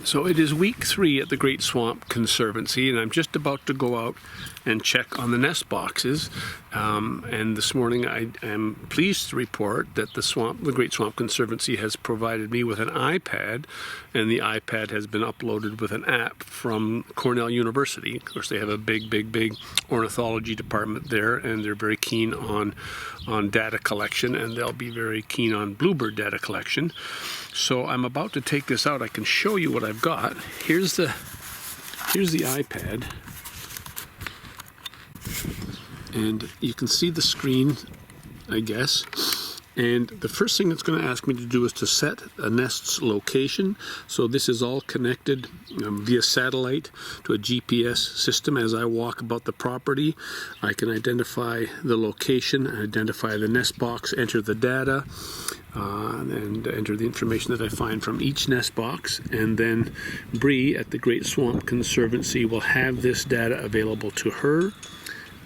So it is week 3 at the Great Swamp Conservancy, and I'm just about to go out and check on the nest boxes. And this morning I am pleased to report that the Great Swamp Conservancy has provided me with an iPad, and the iPad has been uploaded with an app from Cornell University. Of course, they have a big ornithology department there, and they're very keen on data collection, and they'll be very keen on bluebird data collection. So I'm about to take this out. I can show you what I've got. Here's the iPad, and you can see the screen, I guess. And the first thing it's going to ask me to do is to set a nest's location. So this is all connected via satellite to a GPS system. As I walk about the property, I can identify the location, identify the nest box, enter the data, and enter the information that I find from each nest box. And then Bree at the Great Swamp Conservancy will have this data available to her,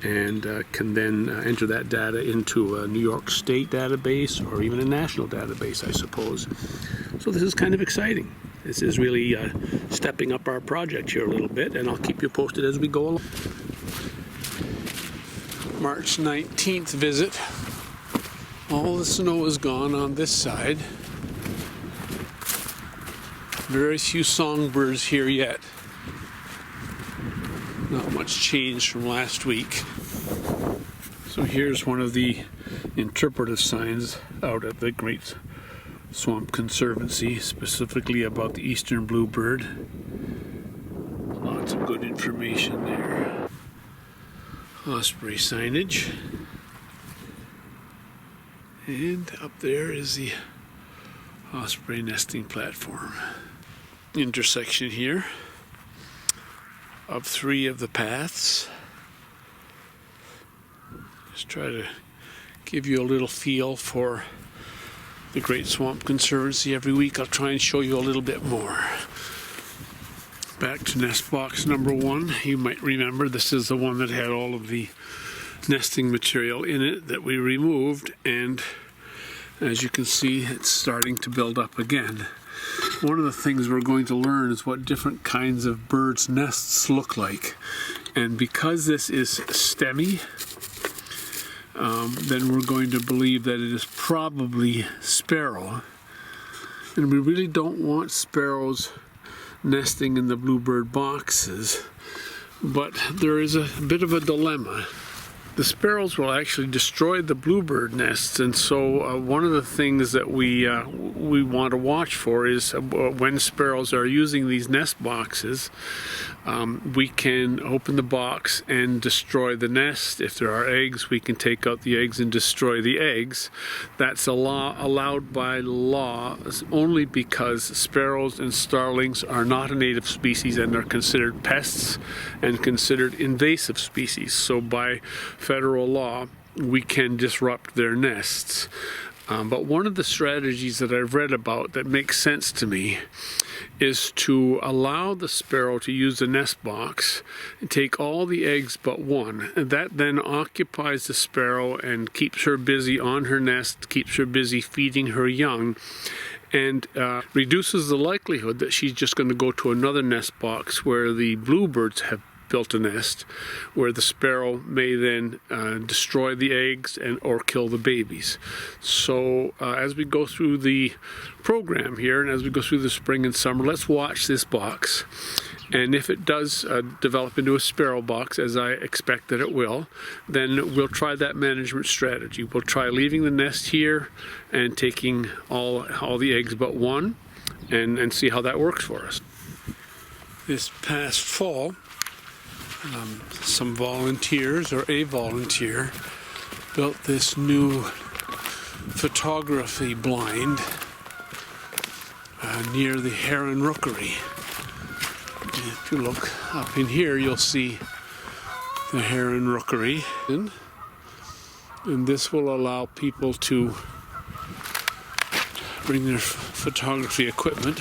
and can then enter that data into a New York State database or even a national database, I suppose. So this is kind of exciting. This is really stepping up our project here a little bit, and I'll keep you posted as we go along. March 19th visit. All the snow is gone on this side. Very few songbirds here yet. Not much change from last week. So here's one of the interpretive signs out at the Great Swamp Conservancy, specifically about the eastern bluebird. Lots of good information there. Osprey signage. And up there is the osprey nesting platform. Intersection here of 3 of the paths. Just try to give you a little feel for the Great Swamp Conservancy. Every week I'll try and show you a little bit more. Back to nest box number 1. You might remember this is the one that had all of the nesting material in it that we removed, and as you can see, it's starting to build up again. One of the things we're going to learn is what different kinds of birds' nests look like. And because this is stemmy, then we're going to believe that it is probably sparrow. And we really don't want sparrows nesting in the bluebird boxes, but there is a bit of a dilemma. The sparrows will actually destroy the bluebird nests, and so one of the things that we want to watch for is when sparrows are using these nest boxes, we can open the box and destroy the nest. If there are eggs, we can take out the eggs and destroy the eggs. That's allowed by law only because sparrows and starlings are not a native species and are considered pests and considered invasive species. So by federal law, we can disrupt their nests. But one of the strategies that I've read about that makes sense to me is to allow the sparrow to use the nest box and take all the eggs but one. And that then occupies the sparrow and keeps her busy on her nest, keeps her busy feeding her young, and reduces the likelihood that she's just going to go to another nest box where the bluebirds have built a nest, where the sparrow may then destroy the eggs or kill the babies. So as we go through the program here, and as we go through the spring and summer, let's watch this box. And if it does develop into a sparrow box, as I expect that it will, then we'll try that management strategy. We'll try leaving the nest here and taking all the eggs but one, and see how that works for us. This past fall, some volunteers, or a volunteer, built this new photography blind near the heron rookery. And if you look up in here, you'll see the heron rookery. And this will allow people to bring their photography equipment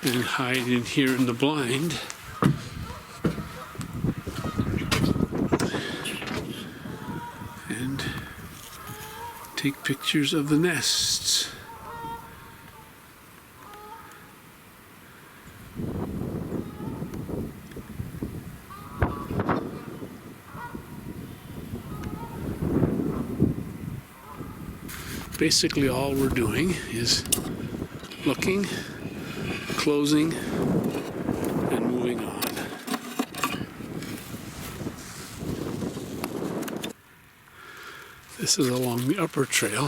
and hide in here in the blind. And take pictures of the nests. Basically all we're doing is looking, closing, and moving on. This is along the upper trail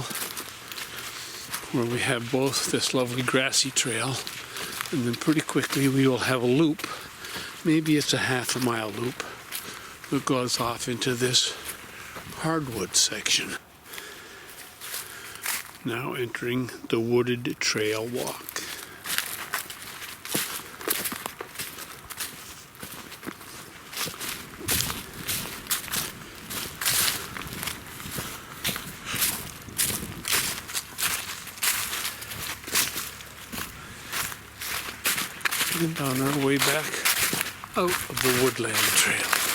where we have both this lovely grassy trail, and then pretty quickly we will have a loop. Maybe it's a half a mile loop that goes off into this hardwood section. Now entering the wooded trail walk. And on our way back out of the woodland trail.